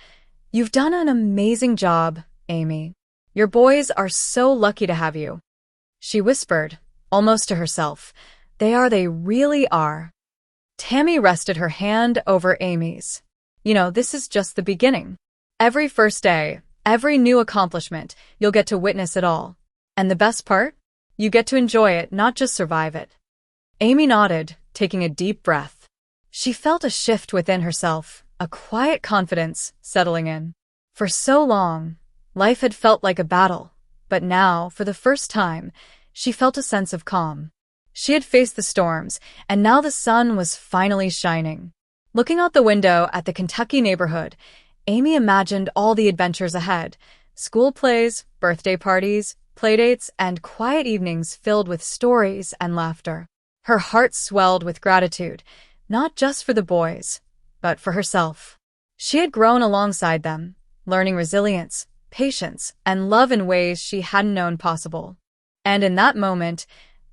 "You've done an amazing job, Amy. Your boys are so lucky to have you." She whispered, almost to herself, They really are." Tammy rested her hand over Amy's. This is just the beginning. Every first day, every new accomplishment, you'll get to witness it all. And the best part? You get to enjoy it, not just survive it." Amy nodded, taking a deep breath. She felt a shift within herself, a quiet confidence settling in. For so long, life had felt like a battle, but now, for the first time, she felt a sense of calm. She had faced the storms, and now the sun was finally shining. Looking out the window at the Kentucky neighborhood, Amy imagined all the adventures ahead: school plays, birthday parties, playdates, and quiet evenings filled with stories and laughter. Her heart swelled with gratitude, not just for the boys, but for herself. She had grown alongside them, learning resilience, patience, and love in ways she hadn't known possible. And in that moment,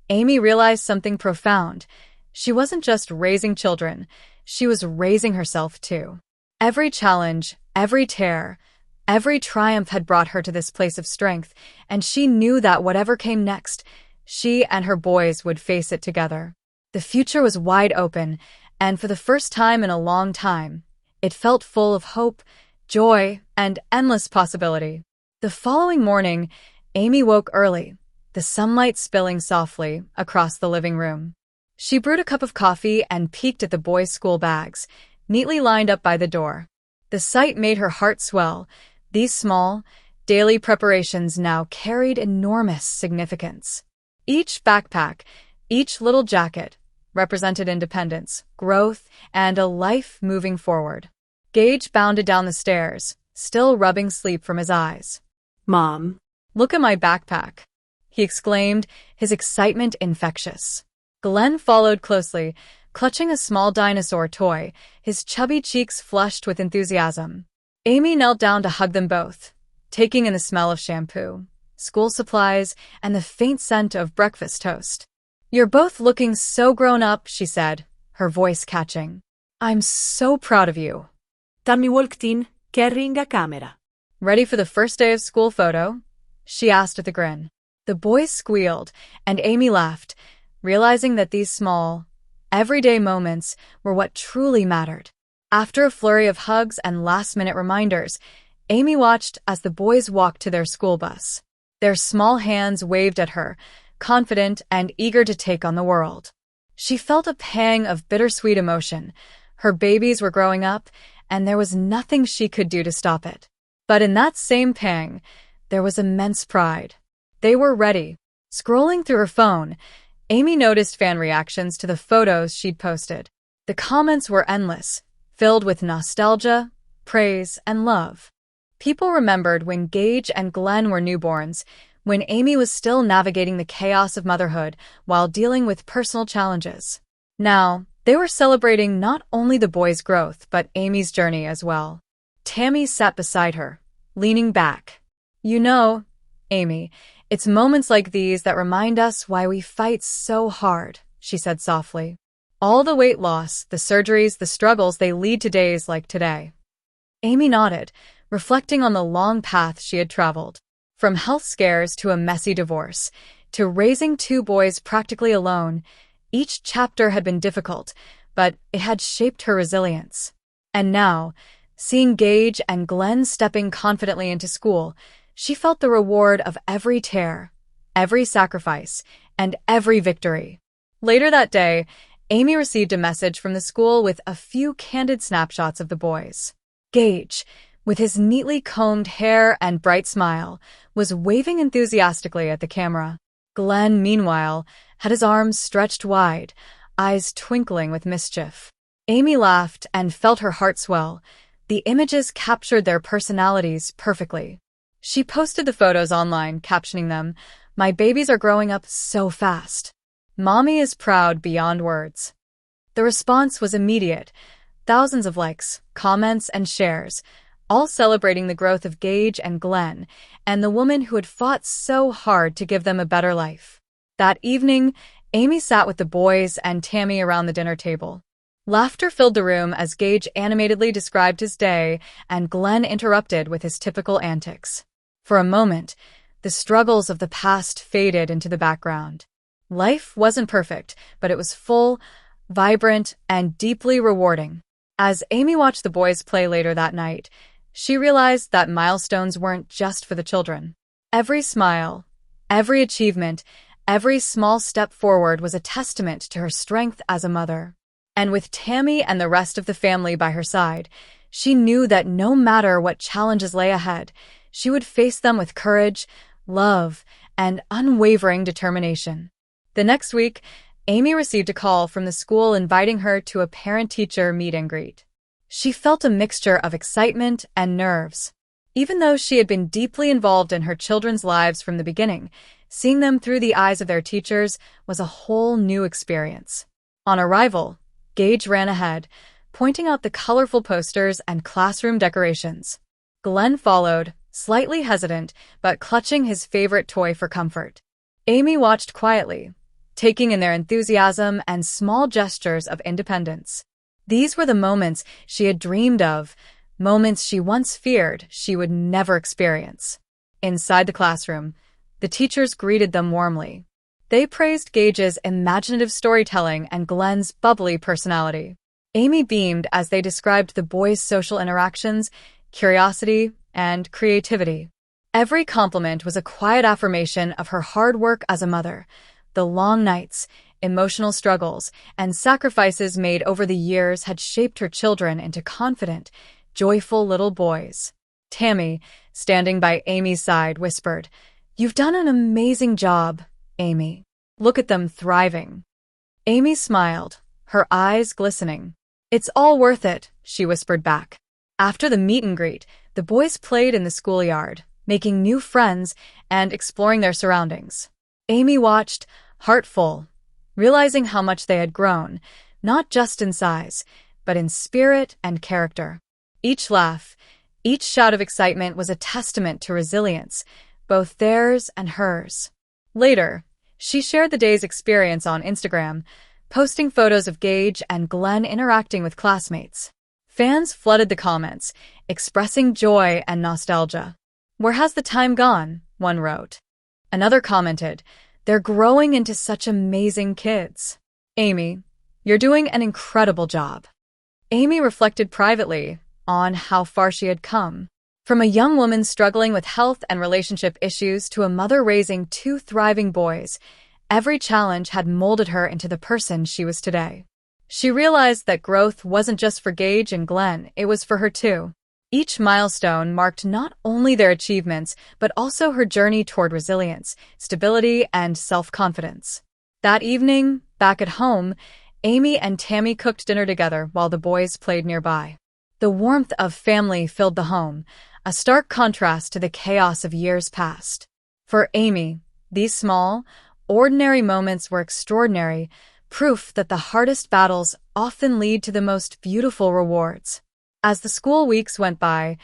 Amy realized something profound. She wasn't just raising children, she was raising herself too. Every challenge, every tear, every triumph had brought her to this place of strength, and she knew that whatever came next, she and her boys would face it together. The future was wide open, and for the first time in a long time, it felt full of hope, joy, and endless possibility. The following morning, Amy woke early, the sunlight spilling softly across the living room. She brewed a cup of coffee and peeked at the boys' school bags, neatly lined up by the door. The sight made her heart swell. These small, daily preparations now carried enormous significance. Each backpack, each little jacket, represented independence, growth, and a life moving forward. Gage bounded down the stairs, still rubbing sleep from his eyes. "Mom." "Look at my backpack," he exclaimed, his excitement infectious. Glenn followed closely, clutching a small dinosaur toy, his chubby cheeks flushed with enthusiasm. Amy knelt down to hug them both, taking in the smell of shampoo, school supplies, and the faint scent of breakfast toast. "You're both looking so grown up," she said, her voice catching. "I'm so proud of you." Tammy walked in, carrying a camera. "Ready for the first day of school photo?" she asked with a grin. The boys squealed, and Amy laughed, realizing that these small, everyday moments were what truly mattered. After a flurry of hugs and last-minute reminders, Amy watched as the boys walked to their school bus. Their small hands waved at her, confident and eager to take on the world. She felt a pang of bittersweet emotion. Her babies were growing up, and there was nothing she could do to stop it. But in that same pang, there was immense pride. They were ready. Scrolling through her phone, Amy noticed fan reactions to the photos she'd posted. The comments were endless, filled with nostalgia, praise, and love. People remembered when Gage and Glenn were newborns, when Amy was still navigating the chaos of motherhood while dealing with personal challenges. Now, they were celebrating not only the boys' growth, but Amy's journey as well. Tammy sat beside her, leaning back. "You know, Amy, it's moments like these that remind us why we fight so hard," she said softly. "All the weight loss, the surgeries, the struggles, they lead to days like today." Amy nodded, reflecting on the long path she had traveled. From health scares to a messy divorce, to raising two boys practically alone, each chapter had been difficult, but it had shaped her resilience. And now, seeing Gage and Glenn stepping confidently into school, she felt the reward of every tear, every sacrifice, and every victory. Later that day, Amy received a message from the school with a few candid snapshots of the boys. Gage, with his neatly combed hair and bright smile, was waving enthusiastically at the camera. Glenn, meanwhile, had his arms stretched wide, eyes twinkling with mischief. Amy laughed and felt her heart swell. The images captured their personalities perfectly. She posted the photos online, captioning them, "My babies are growing up so fast. Mommy is proud beyond words." The response was immediate. Thousands of likes, comments, and shares, all celebrating the growth of Gage and Glenn, and the woman who had fought so hard to give them a better life. That evening, Amy sat with the boys and Tammy around the dinner table. Laughter filled the room as Gage animatedly described his day and Glenn interrupted with his typical antics. For a moment, the struggles of the past faded into the background. Life wasn't perfect, but it was full, vibrant, and deeply rewarding. As Amy watched the boys play later that night, she realized that milestones weren't just for the children. Every smile, every achievement, every small step forward was a testament to her strength as a mother. And with Tammy and the rest of the family by her side, she knew that no matter what challenges lay ahead, she would face them with courage, love, and unwavering determination. The next week, Amy received a call from the school inviting her to a parent-teacher meet and greet. She felt a mixture of excitement and nerves. Even though she had been deeply involved in her children's lives from the beginning, seeing them through the eyes of their teachers was a whole new experience. On arrival, Gage ran ahead, pointing out the colorful posters and classroom decorations. Glenn followed, slightly hesitant, but clutching his favorite toy for comfort. Amy watched quietly, taking in their enthusiasm and small gestures of independence. These were the moments she had dreamed of, moments she once feared she would never experience. Inside the classroom, the teachers greeted them warmly. They praised Gage's imaginative storytelling and Glenn's bubbly personality. Amy beamed as they described the boys' social interactions, curiosity, and creativity. Every compliment was a quiet affirmation of her hard work as a mother, the long nights, emotional struggles, and sacrifices made over the years had shaped her children into confident, joyful little boys. Tammy, standing by Amy's side, whispered, "You've done an amazing job, Amy. Look at them thriving." Amy smiled, her eyes glistening. "It's all worth it," she whispered back. After the meet and greet, the boys played in the schoolyard, making new friends and exploring their surroundings. Amy watched, heart full, realizing how much they had grown, not just in size, but in spirit and character. Each laugh, each shout of excitement was a testament to resilience, both theirs and hers. Later, she shared the day's experience on Instagram, posting photos of Gage and Glenn interacting with classmates. Fans flooded the comments, expressing joy and nostalgia. "Where has the time gone?" one wrote. Another commented, "They're growing into such amazing kids." Amy, You're doing an incredible job." Amy reflected privately on how far she had come. From a young woman struggling with health and relationship issues to a mother raising two thriving boys, every challenge had molded her into the person she was today. She realized that growth wasn't just for Gage and Glenn, it was for her too. Each milestone marked not only their achievements, but also her journey toward resilience, stability, and self-confidence. That evening, back at home, Amy and Tammy cooked dinner together while the boys played nearby. The warmth of family filled the home, a stark contrast to the chaos of years past. For Amy, these small, ordinary moments were extraordinary, proof that the hardest battles often lead to the most beautiful rewards. As the school weeks went by,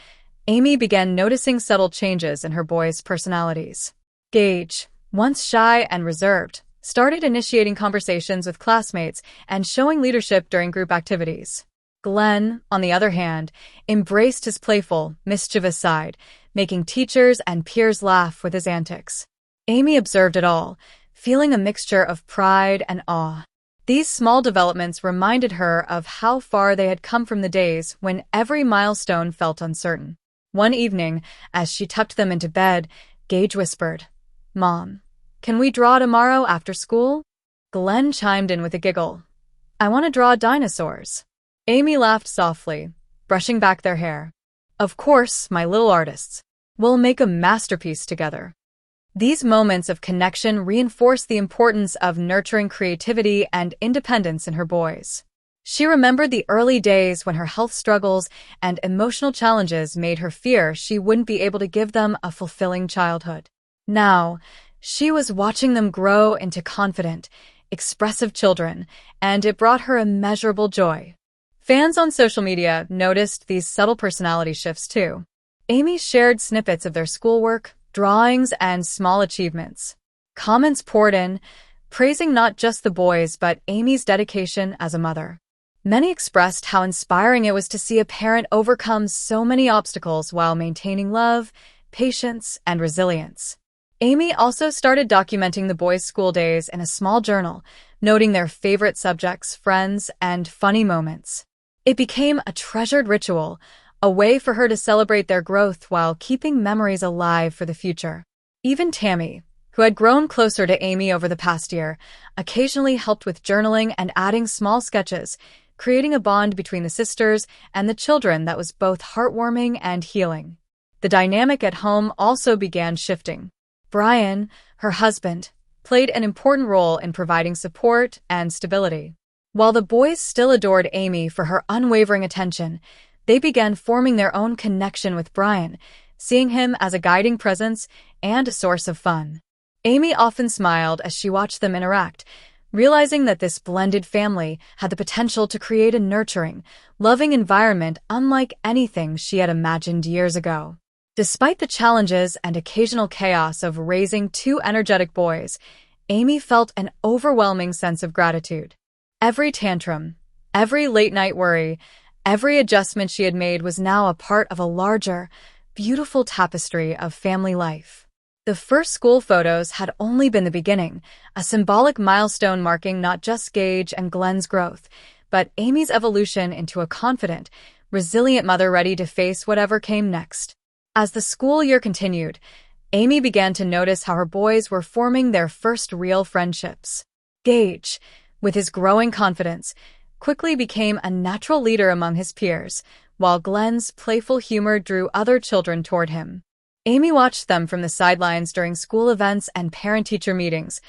Amy began noticing subtle changes in her boys' personalities. Gage, once shy and reserved, started initiating conversations with classmates and showing leadership during group activities. Glenn, on the other hand, embraced his playful, mischievous side, making teachers and peers laugh with his antics. Amy observed it all, feeling a mixture of pride and awe. These small developments reminded her of how far they had come from the days when every milestone felt uncertain. One evening, as she tucked them into bed, Gage whispered, "Mom, can we draw tomorrow after school?" Glenn chimed in with a giggle. "I want to draw dinosaurs." Amy laughed softly, brushing back their hair. "Of course, my little artists. We'll make a masterpiece together." These moments of connection reinforced the importance of nurturing creativity and independence in her boys. She remembered the early days when her health struggles and emotional challenges made her fear she wouldn't be able to give them a fulfilling childhood. Now, she was watching them grow into confident, expressive children, and it brought her immeasurable joy. Fans on social media noticed these subtle personality shifts too. Amy shared snippets of their schoolwork, drawings, and small achievements. Comments poured in, praising not just the boys but Amy's dedication as a mother. Many expressed how inspiring it was to see a parent overcome so many obstacles while maintaining love, patience, and resilience. Amy also started documenting the boys' school days in a small journal, noting their favorite subjects, friends, and funny moments. It became a treasured ritual, a way for her to celebrate their growth while keeping memories alive for the future. Even Tammy, who had grown closer to Amy over the past year, occasionally helped with journaling and adding small sketches, creating a bond between the sisters and the children that was both heartwarming and healing. The dynamic at home also began shifting. Brian, her husband, played an important role in providing support and stability. While the boys still adored Amy for her unwavering attention, they began forming their own connection with Brian, seeing him as a guiding presence and a source of fun. Amy often smiled as she watched them interact, realizing that this blended family had the potential to create a nurturing, loving environment unlike anything she had imagined years ago. Despite the challenges and occasional chaos of raising two energetic boys, Amy felt an overwhelming sense of gratitude. Every tantrum, every late-night worry, every adjustment she had made was now a part of a larger, beautiful tapestry of family life. The first school photos had only been the beginning, a symbolic milestone marking not just Gage and Glenn's growth, but Amy's evolution into a confident, resilient mother ready to face whatever came next. As the school year continued, Amy began to notice how her boys were forming their first real friendships. Gage, with his growing confidence, quickly became a natural leader among his peers, while Glenn's playful humor drew other children toward him. Amy watched them from the sidelines during school events and parent-teacher meetings,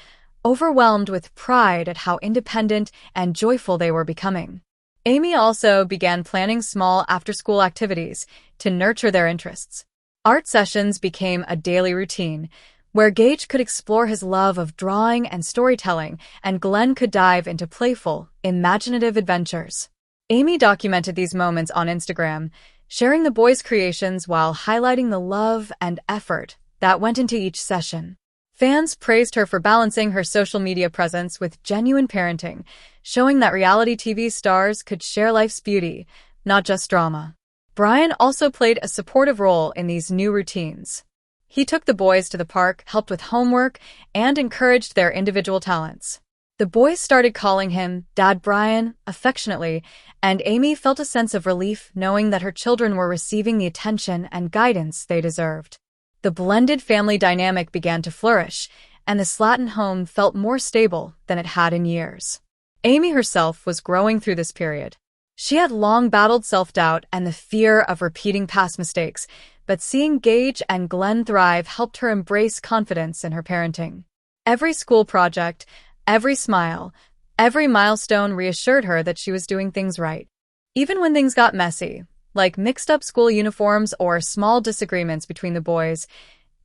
overwhelmed with pride at how independent and joyful they were becoming. Amy also began planning small after-school activities to nurture their interests. Art sessions became a daily routine, where Gage could explore his love of drawing and storytelling, and Glenn could dive into playful, imaginative adventures. Amy documented these moments on Instagram, sharing the boys' creations while highlighting the love and effort that went into each session. Fans praised her for balancing her social media presence with genuine parenting, showing that reality TV stars could share life's beauty, not just drama. Brian also played a supportive role in these new routines. He took the boys to the park, helped with homework, and encouraged their individual talents. The boys started calling him Dad Brian affectionately, and Amy felt a sense of relief knowing that her children were receiving the attention and guidance they deserved. The blended family dynamic began to flourish, and the Slaton home felt more stable than it had in years. Amy herself was growing through this period. She had long battled self-doubt and the fear of repeating past mistakes, but seeing Gage and Glenn thrive helped her embrace confidence in her parenting. Every school project, every smile, every milestone reassured her that she was doing things right. Even when things got messy, like mixed-up school uniforms or small disagreements between the boys,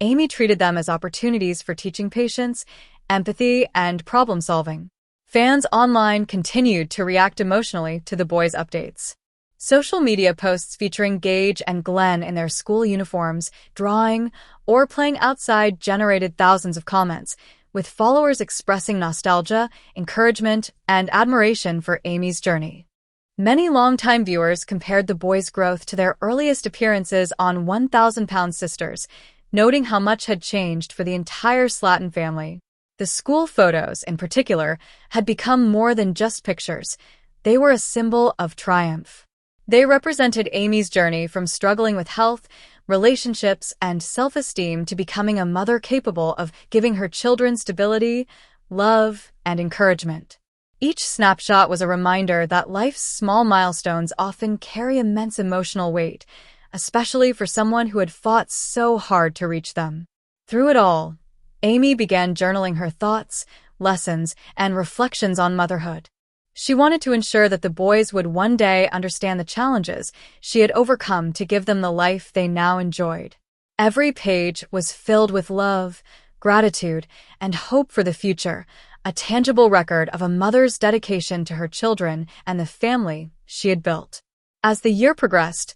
Amy treated them as opportunities for teaching patience, empathy, and problem-solving. Fans online continued to react emotionally to the boys' updates. Social media posts featuring Gage and Glenn in their school uniforms, drawing, or playing outside generated thousands of comments, with followers expressing nostalgia, encouragement, and admiration for Amy's journey. Many longtime viewers compared the boys' growth to their earliest appearances on 1,000-Pound Sisters, noting how much had changed for the entire Slaton family. The school photos, in particular, had become more than just pictures. They were a symbol of triumph. They represented Amy's journey from struggling with health, relationships, and self-esteem to becoming a mother capable of giving her children stability, love, and encouragement. Each snapshot was a reminder that life's small milestones often carry immense emotional weight, especially for someone who had fought so hard to reach them. Through it all, Amy began journaling her thoughts, lessons, and reflections on motherhood. She wanted to ensure that the boys would one day understand the challenges she had overcome to give them the life they now enjoyed. Every page was filled with love, gratitude, and hope for the future, a tangible record of a mother's dedication to her children and the family she had built. As the year progressed,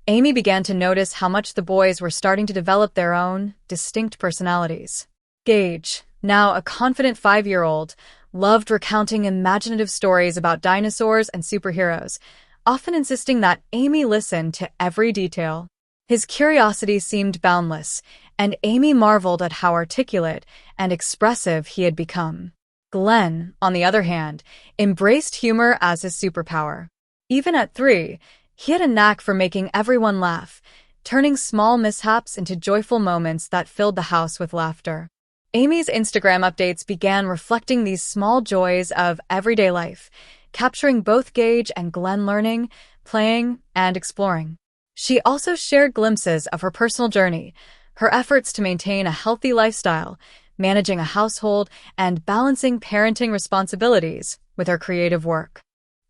Amy began to notice how much the boys were starting to develop their own, distinct personalities. Gage, now a confident 5-year-old, loved recounting imaginative stories about dinosaurs and superheroes, often insisting that Amy listen to every detail. His curiosity seemed boundless, and Amy marveled at how articulate and expressive he had become. Glenn, on the other hand, embraced humor as his superpower. Even at 3, he had a knack for making everyone laugh, turning small mishaps into joyful moments that filled the house with laughter. Amy's Instagram updates began reflecting these small joys of everyday life, capturing both Gage and Glenn learning, playing, and exploring. She also shared glimpses of her personal journey, her efforts to maintain a healthy lifestyle, managing a household, and balancing parenting responsibilities with her creative work.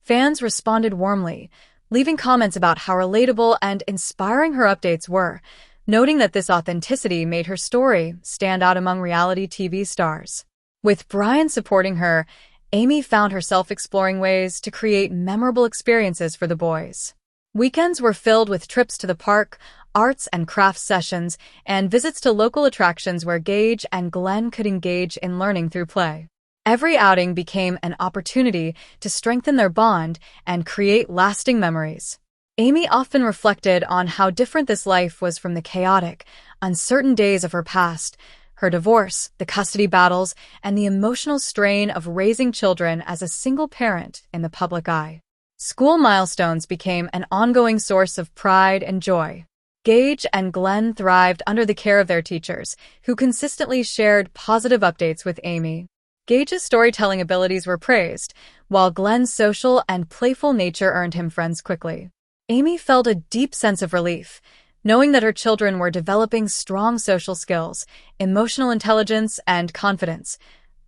Fans responded warmly, leaving comments about how relatable and inspiring her updates were, noting that this authenticity made her story stand out among reality TV stars. With Brian supporting her, Amy found herself exploring ways to create memorable experiences for the boys. Weekends were filled with trips to the park, arts and crafts sessions, and visits to local attractions where Gage and Glenn could engage in learning through play. Every outing became an opportunity to strengthen their bond and create lasting memories. Amy often reflected on how different this life was from the chaotic, uncertain days of her past, her divorce, the custody battles, and the emotional strain of raising children as a single parent in the public eye. School milestones became an ongoing source of pride and joy. Gage and Glenn thrived under the care of their teachers, who consistently shared positive updates with Amy. Gage's storytelling abilities were praised, while Glenn's social and playful nature earned him friends quickly. Amy felt a deep sense of relief, knowing that her children were developing strong social skills, emotional intelligence, and confidence,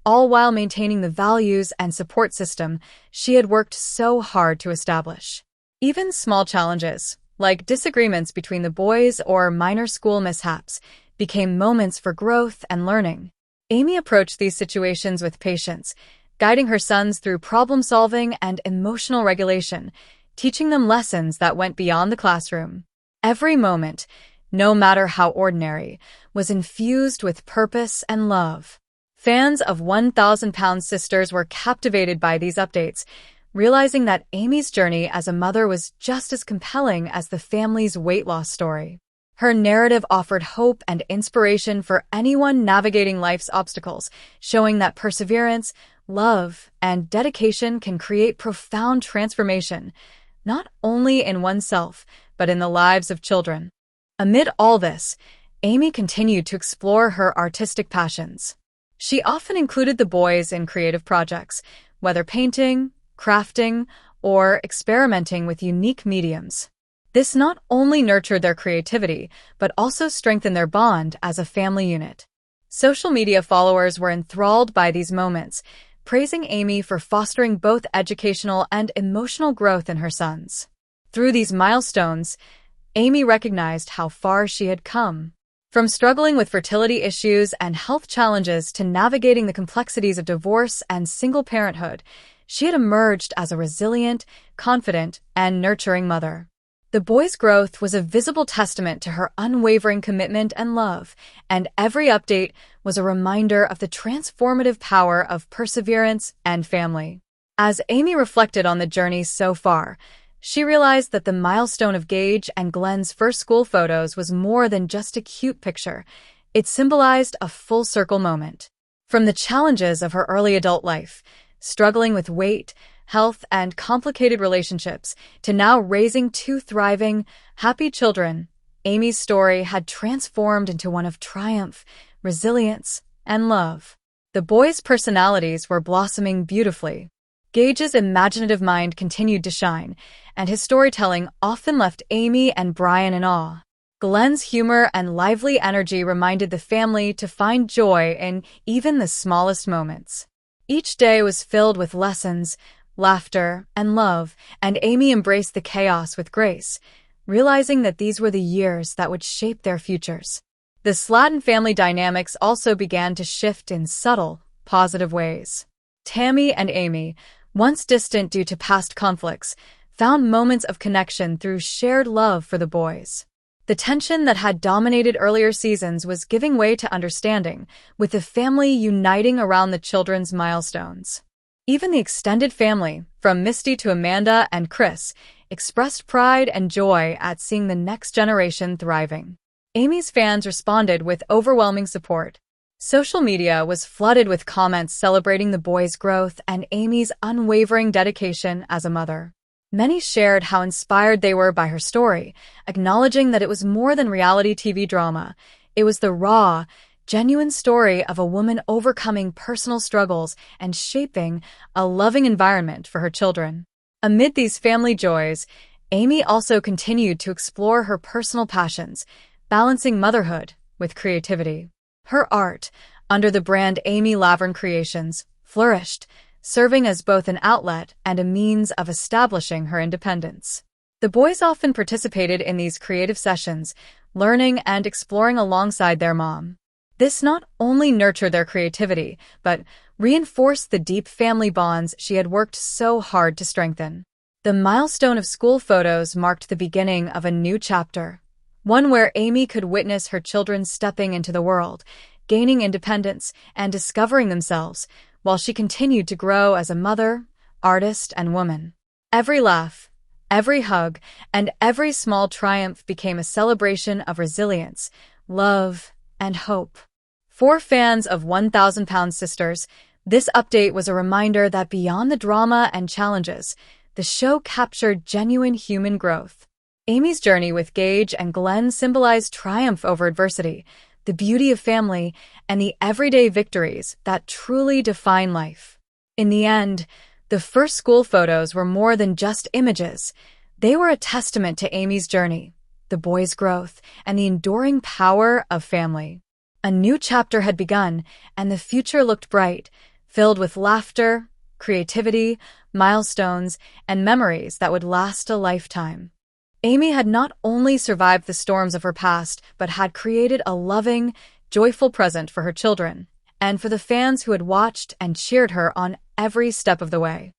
all while maintaining the values and support system she had worked so hard to establish. Even small challenges, like disagreements between the boys or minor school mishaps, became moments for growth and learning. Amy approached these situations with patience, guiding her sons through problem-solving and emotional regulation, teaching them lessons that went beyond the classroom. Every moment, no matter how ordinary, was infused with purpose and love. Fans of 1,000-Pound Sisters were captivated by these updates, realizing that Amy's journey as a mother was just as compelling as the family's weight loss story. Her narrative offered hope and inspiration for anyone navigating life's obstacles, showing that perseverance, love, and dedication can create profound transformation, not only in oneself, but in the lives of children. Amid all this, Amy continued to explore her artistic passions. She often included the boys in creative projects, whether painting, crafting, or experimenting with unique mediums. This not only nurtured their creativity, but also strengthened their bond as a family unit. Social media followers were enthralled by these moments, praising Amy for fostering both educational and emotional growth in her sons. Through these milestones, Amy recognized how far she had come. From struggling with fertility issues and health challenges to navigating the complexities of divorce and single parenthood, she had emerged as a resilient, confident, and nurturing mother. The boys' growth was a visible testament to her unwavering commitment and love, and every update was a reminder of the transformative power of perseverance and family. As Amy reflected on the journey so far, she realized that the milestone of Gage and Glenn's first school photos was more than just a cute picture. It symbolized a full-circle moment. From the challenges of her early adult life, struggling with weight, health, and complicated relationships, to now raising two thriving, happy children, Amy's story had transformed into one of triumph, resilience, and love. The boys' personalities were blossoming beautifully. Gage's imaginative mind continued to shine, and his storytelling often left Amy and Brian in awe. Glenn's humor and lively energy reminded the family to find joy in even the smallest moments. Each day was filled with lessons, laughter, and love, and Amy embraced the chaos with grace, realizing that these were the years that would shape their futures. The Slaton family dynamics also began to shift in subtle, positive ways. Tammy and Amy, once distant due to past conflicts, found moments of connection through shared love for the boys. The tension that had dominated earlier seasons was giving way to understanding, with the family uniting around the children's milestones. Even the extended family, from Misty to Amanda and Chris, expressed pride and joy at seeing the next generation thriving. Amy's fans responded with overwhelming support. Social media was flooded with comments celebrating the boys' growth and Amy's unwavering dedication as a mother. Many shared how inspired they were by her story, acknowledging that it was more than reality TV drama. It was the raw, genuine story of a woman overcoming personal struggles and shaping a loving environment for her children. Amid these family joys, Amy also continued to explore her personal passions, balancing motherhood with creativity. Her art, under the brand Amy Laverne Creations, flourished, serving as both an outlet and a means of establishing her independence. The boys often participated in these creative sessions, learning and exploring alongside their mom. This not only nurtured their creativity, but reinforced the deep family bonds she had worked so hard to strengthen. The milestone of school photos marked the beginning of a new chapter, one where Amy could witness her children stepping into the world, gaining independence, and discovering themselves, while she continued to grow as a mother, artist, and woman. Every laugh, every hug, and every small triumph became a celebration of resilience, love, and hope. For fans of 1,000-Pound Sisters, this update was a reminder that beyond the drama and challenges, the show captured genuine human growth. Amy's journey with Gage and Glenn symbolized triumph over adversity, the beauty of family, and the everyday victories that truly define life. In the end, the first school photos were more than just images. They were a testament to Amy's journey, the boys' growth, and the enduring power of family. A new chapter had begun, and the future looked bright, filled with laughter, creativity, milestones, and memories that would last a lifetime. Amy had not only survived the storms of her past, but had created a loving, joyful present for her children, and for the fans who had watched and cheered her on every step of the way.